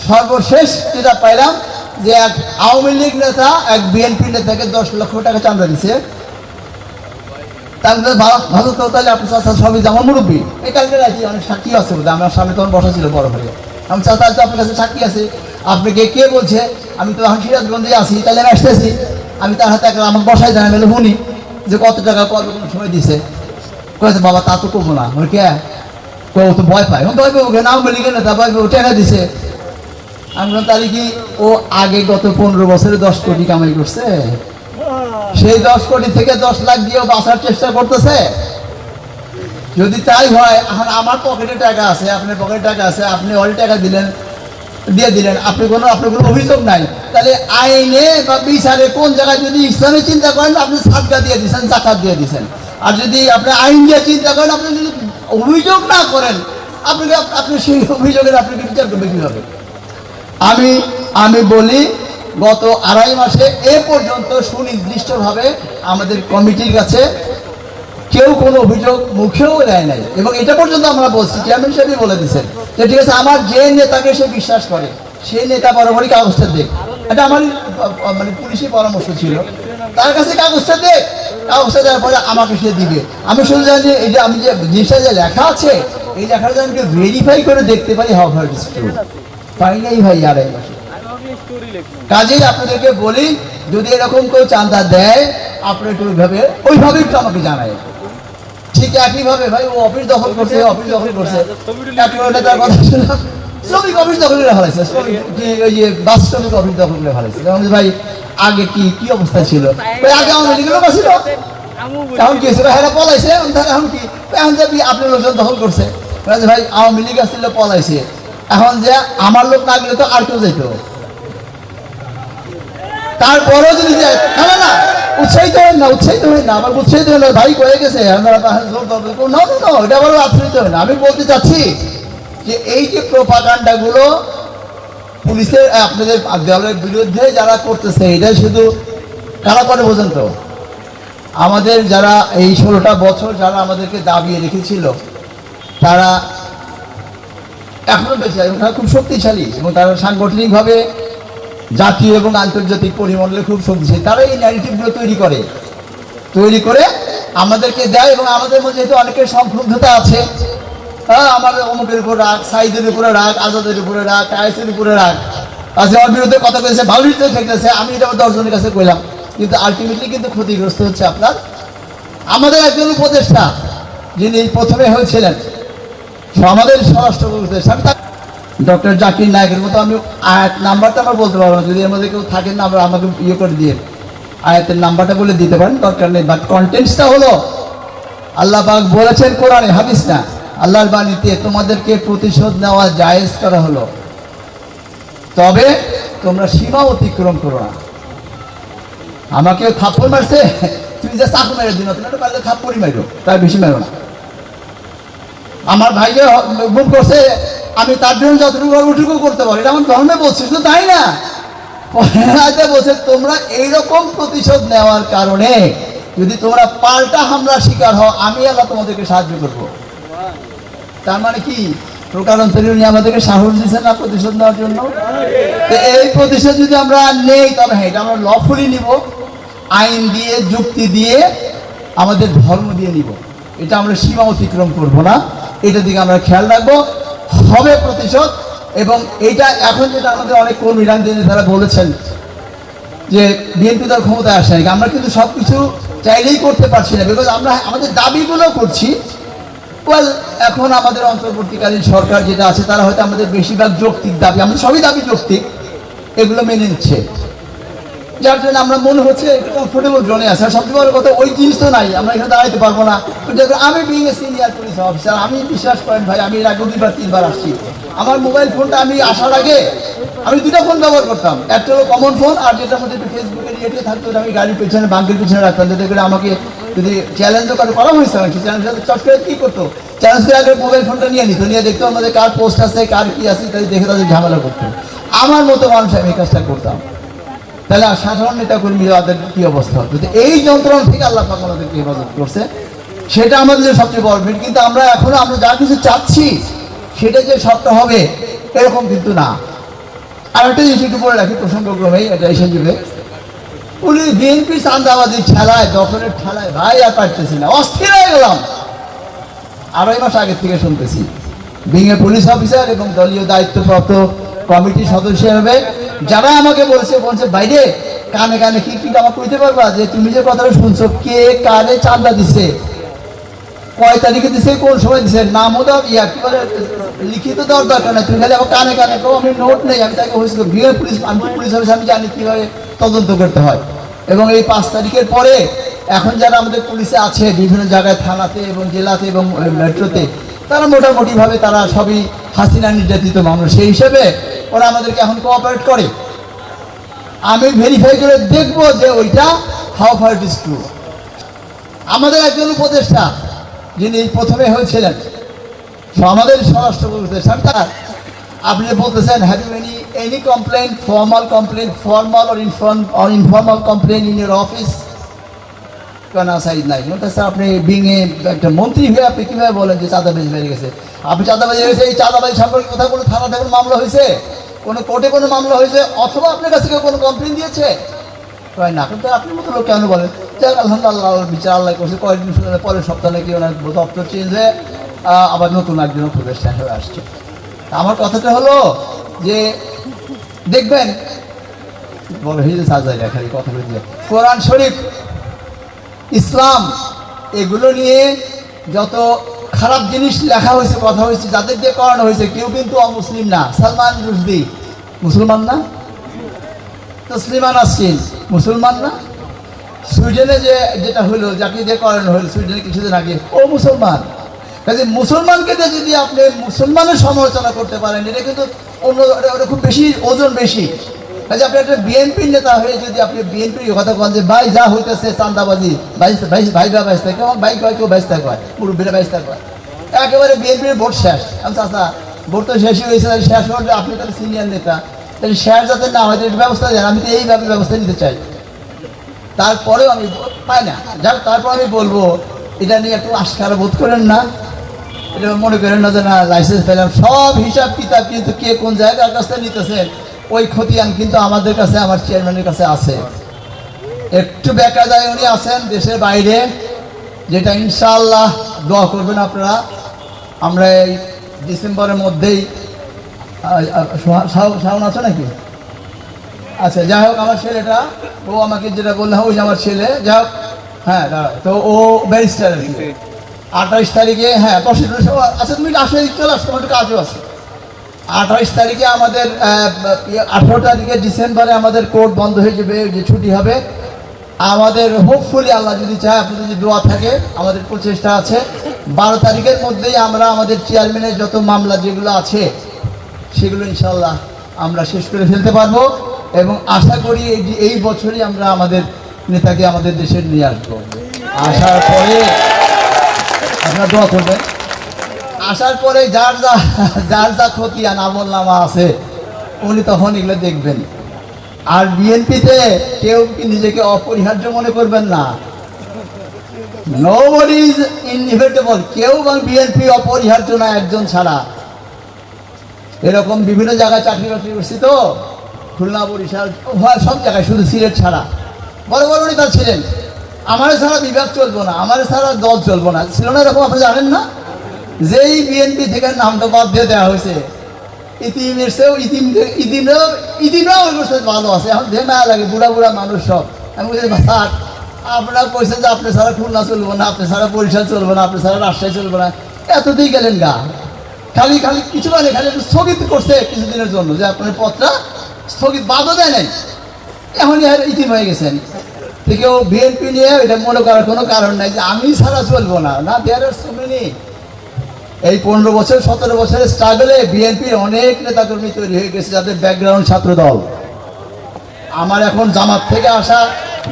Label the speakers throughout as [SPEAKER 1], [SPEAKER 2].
[SPEAKER 1] সর্বশেষ যেটা পাইলাম যে এক আওয়ামী লীগ নেতা এক বিএনপি নেতাকে 10 লক্ষ টাকা চাঁদা দিছে। তাহলে ভালো তো, তাহলে আপনি চাচা সবই যেমন মুরব্বী, এই কালকে রাখি অনেক সাক্ষী আছে, আমার সামনে তখন বসা ছিল বড় ভাই, আমি চাচা তো আপনার কাছে সাক্ষী আছে, আপনাকে কে বলছে? আমি তো এখন সিরাজগঞ্জে আছি, তাহলে আমি আসতেছি, আমি তার হাতে আমাকে বসাই জানা মেলে শুনি যে কত টাকা কবে কোনো সময় দিছে। কয়েছে বাবা তা তো করবো না, ওর কে ও তো ভয় পায়, ভয় পাবো কেন, আওয়ামী লীগের নেতা ভয় পাবো, টাকা দিছে। আমি বললাম তাহলে কি ও আগে গত 15 বছরে 10 কোটি কামাই করছে? সেই 10 কোটি থেকে 10 লাখ দিয়েও বাঁচার চেষ্টা করতেছে। যদি তাই হয়, এখন আমার পকেটে টাকা আছে, আপনার পকেটে টাকা আছে, আপনি অল টাকা দিলেন, দিয়ে দিলেন, আপনার কোনো অভিযোগ নাই, তাহলে আইনে বা বিচারে কোন জায়গায় যদি ইসলামী চিন্তা করেন আপনি সাদকা দিয়ে দিচ্ছেন, জাকাত দিয়ে দিচ্ছেন, আর যদি আপনি আইন দিয়ে চিন্তা করেন, আপনি যদি অভিযোগ না করেন, আপনি সেই অভিযোগের আপনাকে বিচার করবে কীভাবে? আমি বলি গত 2.5 মাসে এ পর্যন্ত সুনির্দিষ্টভাবে আমাদের কমিটির কাছে কেউ কোনো অভিযোগ মুখেও দেয় নাই, এবং এটা পর্যন্ত আমরা বলছি, চেয়ারম্যান সাহেবই বলে দিচ্ছেন যে ঠিক আছে, আমার যে নেতাকে সে বিশ্বাস করে সেই নেতা বরাবরই কাগজটা দেখ। এটা আমার মানে পুলিশি পরামর্শ ছিল, তার কাছে কাগজটা দেখ, কাগজটা দেওয়ার পরে আমাকে সে দিবে। আমি শুধু জানি যে এই যে আমি যে জিনিসটা যে লেখা আছে, এই লেখাটা আমি ভেরিফাই করে দেখতে পারি হাউ ফার ইজ ট্রু। পাই নাই ভাই 2.5 মাসে। কাজেই আপনাদেরকে বলি, যদি এরকম কেউ চাঁদা দেয় আপনারা একটু ওইভাবে একটু আমাকে জানায়। ঠিক একইভাবে ভাই ও অফিস দখল করছে, তার কথা শুনলাম শ্রমিক অফিস দখল করে ফেলাইছে, ওই যে বাস শ্রমিক অফিস দখল করে ফেলাইছে। ভাই আগে কি অবস্থা ছিল? আগে আওয়ামী লীগের লোক ছিল, এখন কি হয়েছে? হ্যাঁ পলাইছে, এখন কি? এখন যে আপনার লোকজন দখল করছে, ভাই আওয়ামী লীগ আসছিল পলাইছে, এখন যে আমার লোক না গেলে তো আর কেউ যেত। তারপরেও যদি না উৎসাহিত হয় না, আমার উৎসাহিত হয় না, ভাই কয়ে গেছে, এটা বড় আশ্রিত হয় না। আমি বলতে চাচ্ছি যে এই যে প্রোপাগান্ডাগুলো পুলিশের আপনাদের দলের বিরুদ্ধে যারা করতেছে, এটা শুধু কারা করে বোঝেন তো? আমাদের যারা এই 16টা বছর যারা আমাদেরকে দাবিয়ে রেখেছিল, তারা এখনো বেঁচে আছে, তারা খুব শক্তিশালী, এবং তারা সাংগঠনিকভাবে জাতীয় এবং আন্তর্জাতিক পরিমণ্ডলে খুব শক্তিশালী। তারা এই ন্যারেটিভগুলো তৈরি করে আমাদেরকে দেয়, এবং আমাদের মধ্যে যেহেতু অনেকের সংক্ষুব্ধতা আছে, আমাদের অমুকের উপর রাগ, সাইদের উপরে রাগ, আজাদের উপরে রাগ, আইসের উপরে রাগ, আজ আমার বিরুদ্ধে কথা বলেছে, ভালোরিতে ঠেকেছে, আমি এটা 10 জনের কাছে কইলাম, কিন্তু আলটিমেটলি কিন্তু ক্ষতিগ্রস্ত হচ্ছে আপনার আমাদের একজন উপদেষ্টা, যিনি প্রথমে হয়েছিলেন আমাদের স্বরাষ্ট্র উপদেষ্টা ডক্টর জাকির নায়েকের মতো। আমি আয়াত নাম্বারটা আমার বলতে পারবো না, যদি এর মধ্যে কেউ থাকেন না আমরা আমাকে করে দিয়ে আয়াতের নাম্বারটা বলে দিতে পারেন, দরকার নেই। বাট কন্টেন্টসটা হলো, আল্লাহ পাক বলেছেন কোরআনে, হাদিস না, আল্লাহর বাণীতে, তোমাদেরকে প্রতিশোধ নেওয়া জায়েজ করা হলো, তবে তোমরা সীমা অতিক্রম করো না। আমাকে থাপ্পড় মারছে, তুমি যে চাকু মেরে দিন, তুমি পারলে থাপ্পড়ই মারো, তার বেশি মারো না। আমার ভাইকে গুম করছে, আমি তার জন্য যতটুকু ওটুকু করতে পারি, এটা আমার ধর্মে বলছি, শুধু তাই না, বলছে তোমরা এইরকম প্রতিশোধ নেওয়ার কারণে যদি তোমরা পাল্টা হামলার শিকার হও, আমি আল্লাহ তোমাদেরকে সাহায্য করবো। তার মানে কি? প্রকারান্তরে উনি আমাদেরকে সাহস দিচ্ছেন না প্রতিশোধ নেওয়ার জন্য। এই প্রতিশোধ যদি আমরা নেই, তবে হ্যাঁ এটা আমরা লফুলি নিব, আইন দিয়ে, যুক্তি দিয়ে, আমাদের ধর্ম দিয়ে নিব, এটা আমরা সীমা অতিক্রম করবো না, এটার দিকে আমরা খেয়াল রাখবো। হবে প্রতিশোধ, এবং এইটা এখন যেটা আমাদের অনেক কর্মীরা তারা বলেছেন যে বিএনপি দল ক্ষমতায় আসে নাকি, আমরা কিন্তু সব কিছু চাইলেই করতে পারছি না, বিকজ আমরা আমাদের দাবিগুলো করছি। এখন আমাদের অন্তর্বর্তীকালীন সরকার যেটা আছে, তারা হয়তো আমাদের বেশিরভাগ যৌক্তিক দাবি, আমাদের সবই দাবি যৌক্তিক, এগুলো মেনে নিচ্ছে, যার জন্য আমরা মনে হচ্ছে একটু কমফোর্টেবল জোনে আছে। আর সবচেয়ে বড় কথা, ওই জিনিস তো নাই, আমরা এখানে দাঁড়াইতে পারবো না। আমি being a senior police officer, আমি বিশ্বাস করেন ভাই, আমি এর আগে 2-3 বার আসছি। আমার মোবাইল ফোনটা আমি আসার আগে আমি 2টা ফোন ব্যবহার করতাম, একটা হলো কমন ফোন, আর যেটার মধ্যে একটু ফেসবুকের ইয়েতে থাকতো, আমি গাড়ির পেছনে, বাঙ্কের পেছনে রাখতাম, যাতে করে আমাকে যদি চ্যালেঞ্জও করা হয়েছে, সেই চ্যালেঞ্জের সাথে চট করে কী করতো, চ্যালেঞ্জ করে আগে মোবাইল ফোনটা নিয়ে নিত, নিয়ে দেখতো আমাদের কার পোস্ট আছে, কার কী আছে, তাই দেখে তাদের ঝামেলা করতো। আমার মতো মানুষ আমি এই কাজটা করতাম, তাহলে সাধারণ নেতা কর্মীদের কি অবস্থা হতো? এই যন্ত্রণা থেকে আল্লাহ পাক আমাদেরকে হেফাজত করছে, সেটা আমাদের সবচেয়ে বড় ভিড়। কিন্তু আমরা এখনো আমরা যা কিছু চাচ্ছি সেটা যে সবটা হবে এরকম কিন্তু না। আর একটা জিনিস একটু বলে রাখি প্রসঙ্গক্রমেই, এটা এসে যাবে। পুলিশ বিএনপি চাঁদাবাজির ঠেলায়, দখলের ঠেলায় ভাই আর পারতেছি না, অস্থির হয়ে গেলাম। 2.5 মাস আগের থেকে শুনতেছি বিঙে পুলিশ অফিসার এবং দলীয় দায়িত্বপ্রাপ্ত কমিটির সদস্য হিসেবে যারা আমাকে বলছে বাইরে কানে কানে কি আমাকে কইতে পারবা যে তুমি যে কথাটা শুনছো, কে কারে চাঁদা দিছে, কয় তারিখে দিছে, কোন সময় দিছে, নামও দাও, কি বলে লিখিত দেওয়ার দরকার নাই, তুমি খালি আমার কানে কানে কো, আমি নোট নেই, আমি তাকে হয়েছিল বিয়ে পুলিশ, আমি পুলিশ অফিসার, আমি জানি কীভাবে তদন্ত করতে হয়। এবং এই 5 তারিখের পরে এখন যারা আমাদের পুলিশে আছে বিভিন্ন জায়গায়, থানাতে এবং জেলাতে এবং মেট্রোতে, তারা মোটামুটিভাবে তারা সবই হাসিনা নির্যাতিত মানুষ, সেই হিসেবে ওরা আমাদেরকে এখন কোঅপারেট করে। আমি ভেরিফাই করে দেখবো যে ওইটা how far it is true. আমাদের একজন উপদেষ্টা যিনি প্রথমে হয়েছিলেন আমাদের স্বরাষ্ট্র উপদেষ্টা, আপনি বলতেছেন have you any complaint, formal or informal complaint in your office? কেন সাইড নাই? স্যার আপনি বিঙে একটা মন্ত্রী হয়ে আপনি কীভাবে বলেন যে চাঁদাবাজি বেড়ে গেছে? আপনি চাঁদাবাজি হয়েছে, এই চাঁদাবাজি সম্পর্কে কথা কোনো থানাতে কোনো মামলা হয়েছে, কোনো কোর্টে কোনো মামলা হয়েছে, অথবা আপনার কাছে কেউ কোনো কমপ্লেন দিয়েছে? কয় না। কিন্তু আপনি মতো লোক কেন বলেন? যাক আলহামদুলিল্লাহ, বিচার আল্লাহ করছে, কয়েকদিন শুনে পরের সপ্তাহে নাকি ওনার দপ্তর চেঞ্জ হয়ে আবার নতুন একজন উপদেষ্টা হয়ে আসছে। আমার কথাটা হলো যে দেখবেন বলে হয়ে সাজাই খালি কথা বলছে, কোরআন শরীফ, ইসলাম, এগুলো নিয়ে যত খারাপ জিনিস লেখা হয়েছে, কথা হয়েছে, যাদের দিয়ে করানো হয়েছে, কেউ কিন্তু অমুসলিম না। সালমান রুশদি মুসলমান না? তসলিমা নাসরিন মুসলমান না? সুইডেনে যেটা হলো, যাকে দিয়ে করানো হলো সুইডেনে কিছুদিন আগে, ও মুসলমান। কাজে মুসলমানকে দিয়ে যদি আপনি মুসলমানের সমালোচনা করতে পারেন, এটা কিন্তু অন্য, ওটা খুব বেশি ওজন বেশি। কাজে আপনি একটা বিএনপির নেতা হয়ে যদি আপনি বিএনপির কথা বলেন যে ভাই যা হইতেছে চাঁদাবাজি, ভাই বাইশটা কেমন ভাই কয়, কেউ বাইশটা কয়, মুরব্বীরা বাইশটা কয়, একেবারে বিএনপির ভোট শেষ। আমি চাচা ভোট তো শেষই হয়েছে, শেষ হলে আপনি তাহলে সিনিয়র নেতা, তাহলে শেষ যাতে না হয় ব্যবস্থা দেন, আমি তো এইভাবে ব্যবস্থা নিতে চাই। তারপরেও আমি পাই না, যাক তারপর আমি বলবো এটা নিয়ে একটু আস্কার বোধ করেন না, এটা মনে করেন না যে না লাইসেন্স পেলাম, সব হিসাব কিতাব কিন্তু কে কোন জায়গার কাছ থেকে নিতেছেন ওই খতিয়ান কিন্তু আমাদের কাছে, আমার চেয়ারম্যানের কাছে আছে। একটু বেকায়দায় উনি আছেন দেশের বাইরে, যেটা ইনশাআল্লাহ দোয়া করবেন আপনারা। আমরা এই ডিসেম্বরের মধ্যেই, শাওন আছে নাকি? আচ্ছা যাই হোক, আমার ছেলেটা, ও আমাকে যেটা বললাম ওই যে আমার ছেলে, যাই হোক, হ্যাঁ তো ও ব্যারিস্টার আর কি। 28 তারিখে, হ্যাঁ 10 আচ্ছা তুমি আসলে চলে আসো, তোমার একটু কাজও আছে। 28 তারিখে আমাদের 18 তারিখে ডিসেম্বরে আমাদের কোর্ট বন্ধ হয়ে যাবে, যে ছুটি হবে আমাদের। হোপফুলি আল্লাহ যদি চায়, আপনাদের যদি দোয়া থাকে, আমাদের প্রচেষ্টা আছে 12 তারিখের মধ্যেই আমরা আমাদের চেয়ারম্যানের যত মামলা যেগুলো আছে সেগুলো ইনশাল্লাহ আমরা শেষ করে ফেলতে পারবো। এবং আশা করি এই বছরই আমরা আমাদের নেতাকে আমাদের দেশে নিয়ে আসবো। আসার পরে আপনারা দোয়া করবেন, আসার পরে যার যা খতিয়ান আমল নামা আছে উনি তখন এগুলো দেখবেন। আর বিএনপিতে কেউ নিজেকে অপরিহার্য মনে করবেন না, নোবডি ইজ ইনএভিটেবল, কেউ বিএনপি অপরিহার্য না একজন ছাড়া। এরকম বিভিন্ন জায়গায় চাকরি বাকরি করছি তো, খুলনা, বরিশাল, সব জায়গায়, শুধু সিলেট ছাড়া। বড় বড় নেতা ছিলেন, আমার ছাড়া বিভাগ চলবো না, আমার ছাড়া দল চলবো না, ছিল না এরকম? আপনি জানেন না? যেই বিএনপি থেকে নামটা বাদ দিয়ে দেওয়া হয়েছে, ইতিমের চেয়েও ইতিমরাও ভালো আছে। এখন যে মায়া লাগে, বুড়া বুড়া মানুষ সব। আমি বলছি স্যার আপনারা কইছেন যে আপনি ছাড়া খুলনা চলবো না, আপনি ছাড়া বরিশাল চলবো না, আপনি ছাড়া রাজশাহী চলবো না, এততেই গেলেন গা। খালি কিছু মানে খালি একটু স্থগিত করছে কিছুদিনের জন্য, যে আপনার পথটা স্থগিত, বাদও দেয় নাই। এখন ইতিম হয়ে গেছেন। কেউ বিএনপি নিয়ে এটা মনে করার কোনো কারণ নাই যে আমি ছাড়া চলবো না, না দেয়ার আর সো মেনি। এই 15 বছর 17 বছরের স্ট্রাগলে বিএনপির অনেক নেতাকর্মী তৈরি হয়ে গেছে যাদের ব্যাকগ্রাউন্ড ছাত্র দল। আমার এখন জামাত থেকে আসা,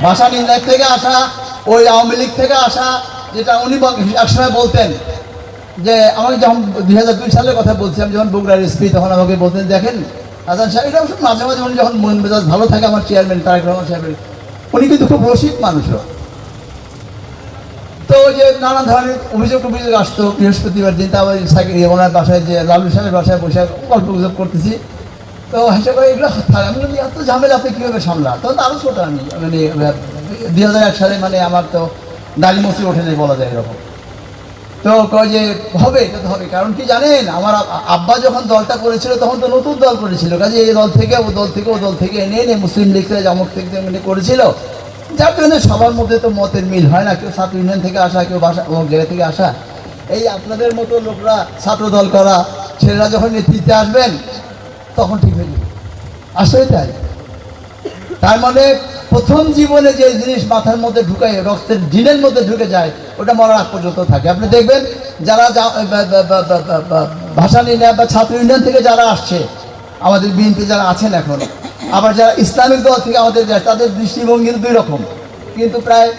[SPEAKER 1] ভাষা নির্ণয় থেকে আসা, ওই আওয়ামী লীগ থেকে আসা, যেটা উনি একসময় বলতেন যে আমাকে যখন 2002 সালের কথা বলছি, আমি যখন বগুড়ার এসপি, তখন আমাকে বলতেন দেখেন হাসান সাহেব, এটা মাঝে মাঝে উনি যখন মন মেজাজ ভালো থাকে, আমার চেয়ারম্যান তারেক রহমান সাহেবের, উনি কিন্তু খুব রসিক মানুষও। তো যে নানান ধরনের অভিযোগ আসতো, বৃহস্পতিবার দিন তা ওনার বাসায়, যে লালু সাহেবের বাসায় বসে গল্প গুজব করতেছি, তো হিসেবে এগুলো আমি বলি এত ঝামেলা আপনি কীভাবে সামলা? তখন তো আরও ছোট আমি, মানে 2001 সালে, মানে আমার তো দাড়ি মুচি ওঠে নেই বলা যায় এরকম। তো কয় যে হবে, এটা তো হবে। কারণ কি জানেন, আমার আব্বা যখন দলটা করেছিল তখন তো নতুন দল করেছিল, কাজে এই দল থেকে ও দল থেকে ও দল থেকে এনে এনে মুসলিম লীগ থেকে জামক থেকে এনে করেছিল, যার জন্য সবার মধ্যে তো মতের মিল হয় না। কেউ ছাত্র ইউনিয়ন থেকে আসা, কেউ বাসা জায়গা থেকে আসা। এই আপনাদের মতো লোকরা ছাত্র দল করা ছেলেরা যখন নেতৃত্বে আসবেন তখন ঠিক হয়ে যাবে। আসলে তাই। তার মানে প্রথম জীবনে যে জিনিস মাথার মধ্যে ঢুকায়, রক্তের জিনের মধ্যে ঢুকে যায়, ওটা মরার আগ পর্যন্ত থাকে। আপনি দেখবেন যারা ভাষা নিয়ে বা ছাত্র ইউনিয়ন থেকে যারা আসছে, আমাদের বিএনপি যারা আছেন এখন, আবার যারা ইসলামিক দল থেকে আমাদের যায়, তাদের দৃষ্টিভঙ্গি দুই রকম। কিন্তু প্রায়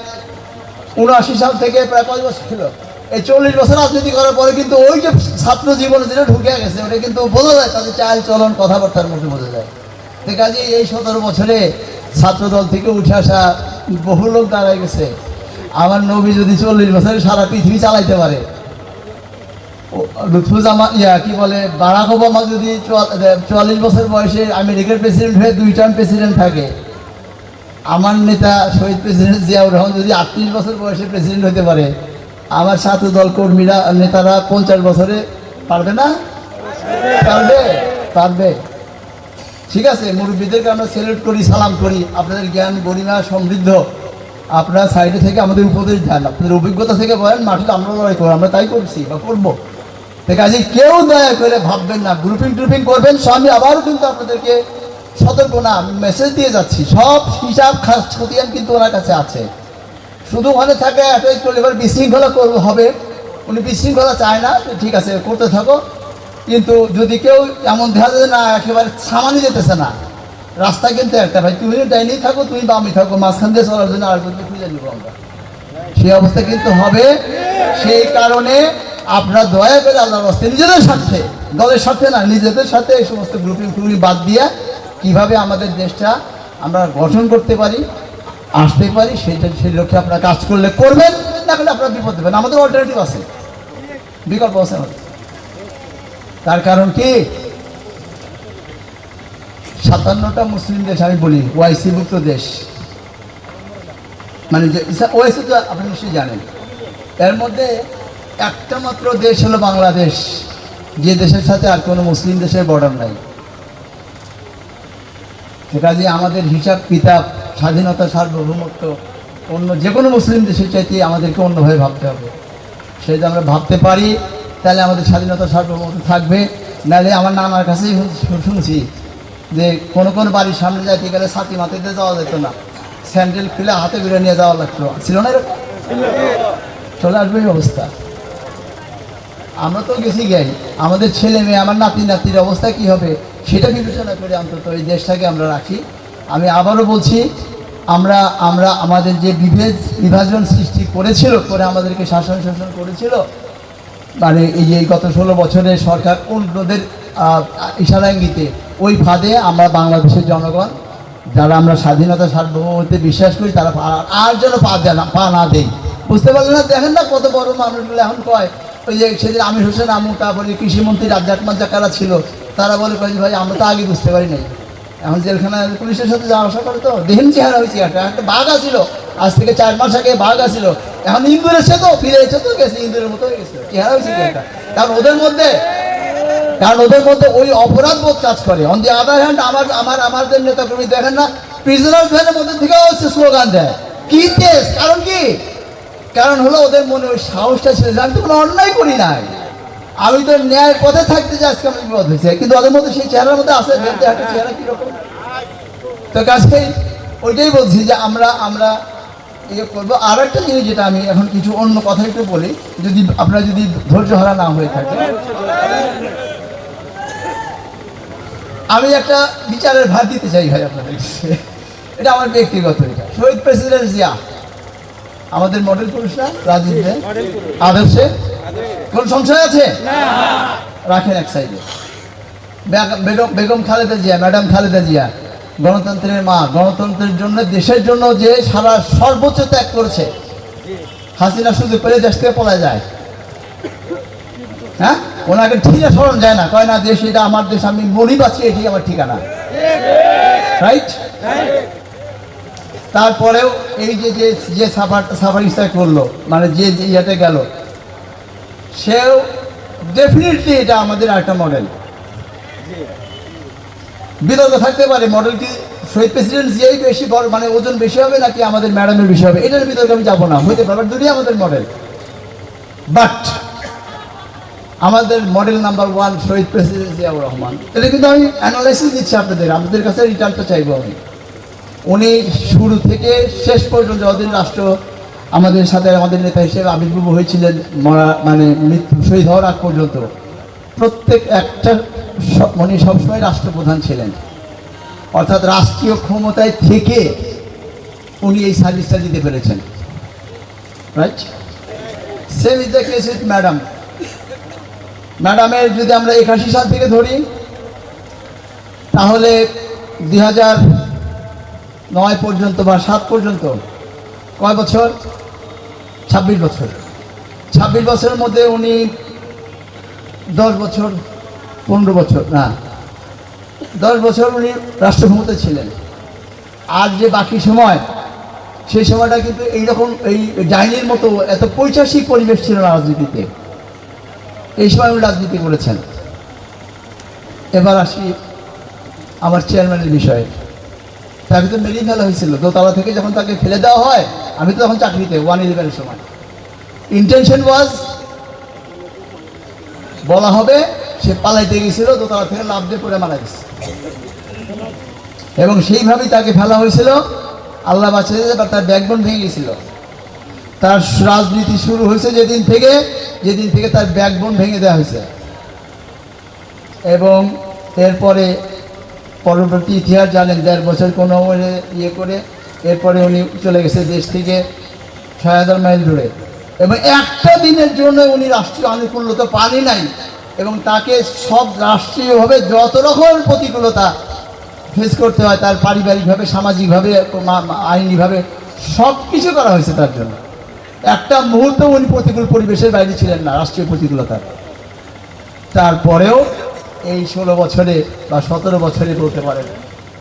[SPEAKER 1] 79 সাল থেকে প্রায় 5 বছর ছিল, এই 40 বছর রাজনীতি করার পরে কিন্তু ওই যে ছাত্র জীবনে যেটা ঢুকে গেছে ওটা কিন্তু বোঝা যায়, তাদের চাল চলন কথাবার্তার মধ্যে বোঝা যায়। কাজে এই 17 বছরে ছাত্রদল থেকে উঠে আসা বহু লোক দাঁড়ায় গেছে। আমার নবী যদি 40 বছরে সারা পৃথিবী চালাইতে পারে, লুৎফুজ্জামান কি বলে বারাক ওবামা যদি 44 বছর বয়সে আমেরিকার প্রেসিডেন্ট হয়ে 2 টার্ম প্রেসিডেন্ট থাকে, আমার নেতা শহীদ প্রেসিডেন্ট জিয়াউর রহমান যদি 38 বছর বয়সে প্রেসিডেন্ট হতে পারে, আমার ছাত্রদল কর্মীরা নেতারা 50 বছরে পারবে না? পারবে, পারবে। ঠিক আছে, মুরব্বীদেরকে আমরা সেলুট করি, সালাম করি, আপনাদের জ্ঞান গরিমা সমৃদ্ধ, আপনারা সাইডে থেকে আমাদের উপদেশ দেন, আপনাদের অভিজ্ঞতা থেকে বলেন, মাঠে আমরা লড়াই করবো, আমরা তাই করছি বা করবো। ঠিক আছে, কেউ দয়া করে ভাববেন না গ্রুপিং ট্রুপিং করবেন। আমি আবারও কিন্তু আপনাদেরকে সতর্ক না, আমি মেসেজ দিয়ে যাচ্ছি, সব হিসাব খতিয়ান কিন্তু ওনার কাছে আছে। শুধু ওখানে থাকে অ্যাটাচ করলে এবার বিশৃঙ্খলা হবে, উনি বিশৃঙ্খলা চায় না, ঠিক আছে করতে থাকো। কিন্তু যদি কেউ এমন দেখা যায় না, একেবারে সামানি যেতেছে না, রাস্তা কিন্তু একটা, ভাই তুমি ডাইনেই থাকো, তুমি বামে থাকো, মাঝখান দিয়ে চলার জন্য আরেকজনকে খুঁজে নিব আমরা, সেই অবস্থা কিন্তু হবে। সেই কারণে আপনারা দয়া করে আল্লাহর রাস্তায় নিজেদের স্বার্থে, দলের স্বার্থে না, নিজেদের সাথে এই সমস্ত গ্রুপিং ট্রুপিং বাদ দিয়ে কীভাবে আমাদের দেশটা আমরা গঠন করতে পারি, আসতে পারি, সেই লক্ষ্যে আপনারা কাজ করলে করবেন, না করলে আপনারা বিপদ দেবেন। আমাদের অল্টারনেটিভ আছে, বিকল্প আছে আমাদের। তার কারণ কি, 57টা মুসলিম দেশ আমি বলি, ওআইসিভুক্ত দেশ, মানে যে ওআইসি তো আপনি নিশ্চয়ই জানেন, এর মধ্যে একটা মাত্র দেশ হলো বাংলাদেশ, যে দেশের সাথে আর কোনো মুসলিম দেশের বর্ডার নাই। কাজে আমাদের হিসাব কিতাব, স্বাধীনতা, সার্বভৌমত্ব অন্য যে কোনো মুসলিম দেশের চাইতে আমাদেরকে অন্যভাবে ভাবতে হবে। সেটা আমরা ভাবতে পারি, তাহলে আমাদের স্বাধীনতা সার্বভৌমত্ব থাকবে। নাহলে আমার নানার কাছেই শুনছি যে কোনো কোনো বাড়ির সামনে যাইতে গেলে ছাতি মাথাতে যাওয়া যেত না, স্যান্ডেল খুলে হাতে বেরো নিয়ে যাওয়া লাগতো, ছিল না এরকম? চলে আসবে এই অবস্থা। আমরা তো গেছি গাই, আমাদের ছেলে মেয়ে, আমার নাতি নাতির অবস্থা কী হবে সেটা বিবেচনা করে অন্তত এই দেশটাকে আমরা রাখি। আমি আবারও বলছি, আমরা আমাদের যে বিভাজন সৃষ্টি করেছিল, করে আমাদেরকে শাসন করেছিল, মানে এই গত 16 বছরে সরকার অন্যদের ইশারা ইঙ্গিতে, ওই ফাঁদে আমরা বাংলাদেশের জনগণ যারা আমরা স্বাধীনতা সার্বভৌমত্বে বিশ্বাস করি, তারা আর যেন পা না দেই। বুঝতে পারলেন না? দেখেন না কত বড় মানুষগুলো এখন কয়, ওই যে সেদিন আমির হোসেন আমু, তারপরে কৃষিমন্ত্রী রাজ্জাক মাজা কারা ছিল, তারা বলে ভাই আমরা তো আগে বুঝতে পারি নাই, এখন জেলখানা পুলিশের সাথে যাওয়া আসা করে তো দেখেন চেহারা হয়েছে, একটা বাঘ আসছিল, আজ থেকে 4 মাস আগে বাঘ আসছিল, এখন ইন্দুর এসে তো ফিরে এসে তো গেছে, ইন্দুরের মতো হয়ে গেছে, চেহারা হয়েছে কি একটা। কারণ ওদের মধ্যে ওই অপরাধ বোধ কাজ করে। অন দি আদার হ্যান্ড আমাদের নেতা কর্মী দেখেন না, প্রিজনার্স ভ্যানের মধ্যে থেকেও হচ্ছে স্লোগান দেয়, কি দেশ, কারণ কি, কারণ হলো ওদের মনে ওই সাহসটা ছিল যে আমি তো কোনো অন্যায় করি নাই, আমি তো ন্যায়ের পথে থাকতে যে আজকে আমি বিপদ হয়েছে। কিন্তু ওদের মধ্যে সেই চেহারার মধ্যে আছে, একটা চেহারা কীরকম। তো কাজেই ওইটাই বলছি যে আমরা ইয়ে করবো। আর একটা জিনিস যেটা আমি এখন কিছু অন্য কথা একটু বলি, যদি আপনারা যদি ধৈর্য হারা না হয়ে থাকে, আমি একটা বিচারের ভার দিতে চাই ভাই আপনাদের, এটা আমার ব্যক্তিগত। এটা শহীদ প্রেসিডেন্ট জিয়া আমাদের মডেল পুরুষ না, রাজনীতিতে আদর্শে কোন সংশয় আছে? রাখেন এক সাইডে। বেগম খালেদা জিয়া, ম্যাডাম খালেদা জিয়া গণতন্ত্রের মা, গণতন্ত্রের জন্য, দেশের জন্য যে সারা সর্বোচ্চ ত্যাগ করেছে। হাসিনা সুযোগ পেলে দেশ থেকে পলায় যায়, হ্যাঁ, ওনাকে ঠিকা সরণ যায় না, কয় না দেশ এটা আমার দেশ, আমি মরি পাচ্ছি, এটি আমার ঠিকানা, রাইট? তারপরেও এই যে যে যে সাফারিংটা করলো, মানে যে ইয়েতে গেল, সেও ডেফিনেটলি এটা আমাদের একটা মডেল। বিতর্ক থাকতে পারে মডেল কি শহীদ প্রেসিডেন্ট জিয়াই বেশি বড়, মানে ওজন বেশি হবে নাকি আমাদের ম্যাডামের বেশি হবে, এটার বিতর্কে আমি যাবো না, হইতে পারে দুটোই আমাদের মডেল। বাট আমাদের মডেল নাম্বার 1 শহীদ প্রেসিডেন্ট জিয়াউর রহমান। এটা কিন্তু আমি অ্যানালাইসিস দিচ্ছি আপনাদের কাছে রিটার্নটা চাইবো আমি। উনি শুরু থেকে শেষ পর্যন্ত যতদিন রাষ্ট্র আমাদের সাথে আমাদের নেতা হিসেবে আবির্ভূত হয়েছিলেন, মানে মৃত্যু শহীদ হওয়ার আগ পর্যন্ত প্রত্যেক একটা উনি সবসময় রাষ্ট্রপ্রধান ছিলেন, অর্থাৎ রাষ্ট্রীয় ক্ষমতায় থেকে উনি এই সার্ভিসটা দিতে পেরেছেন, right? Same is the case with madam. ম্যাডামের যদি আমরা 81 সাল থেকে ধরি, তাহলে 2009 পর্যন্ত বা 7 পর্যন্ত কয় বছর? 26 বছর। 26 বছরের মধ্যে উনি 10 বছর 15 বছর না 10 বছর উনি রাষ্ট্র ক্ষমতায় ছিলেন। আর যে বাকি সময়, সেই সময়টা কিন্তু এইরকম এই ডাইনির মতো এত পৈশাসিক পরিবেশ ছিল না রাজনীতিতে, এই সময় উনি রাজনীতি করেছেন। এবার আসি আমার চেয়ারম্যানের বিষয়ে। তাকে তো মেরিয়ে ফেলা হয়েছিল দোতলা থেকে, যখন তাকে ফেলে দেওয়া হয়, আমি তো তখন চাকরিতে 111-এর সময়, ইন্টেনশন ওয়াজ বলা হবে সে পালাইতে গেছিল, দোতলা থেকে লাফ দিয়ে পড়ে মারা গেছে, এবং সেইভাবেই তাকে ফেলা হয়েছিল। আল্লাহ বাঁচিয়ে দিয়েছে, তার ব্যাকবোন ভেঙে গেছিল। তার রাজনীতি শুরু হয়েছে যেদিন থেকে তার ব্যাকবোন ভেঙে দেওয়া হয়েছে, এবং এরপরে পরবর্তী ইতিহাস জানেন। 1.5 বছর কোনো ইয়ে করে এরপরে উনি চলে গেছে দেশ থেকে 6000 মাইল দূরে, এবং একটা দিনের জন্য উনি রাষ্ট্রীয় আনুকূল্যতা পানি নাই, এবং তাকে সব রাষ্ট্রীয়ভাবে যত রকম প্রতিকূলতা ফেস করতে হয়, তার পারিবারিকভাবে, সামাজিকভাবে, আইনিভাবে সব কিছু করা হয়েছে তার জন্য। একটা মুহূর্ত উনি প্রতিকূল পরিবেশের বাইরে ছিলেন না, রাষ্ট্রীয় প্রতিকূলতার। তারপরেও এই 16 বছরে বা 17 বছরে বলতে পারেন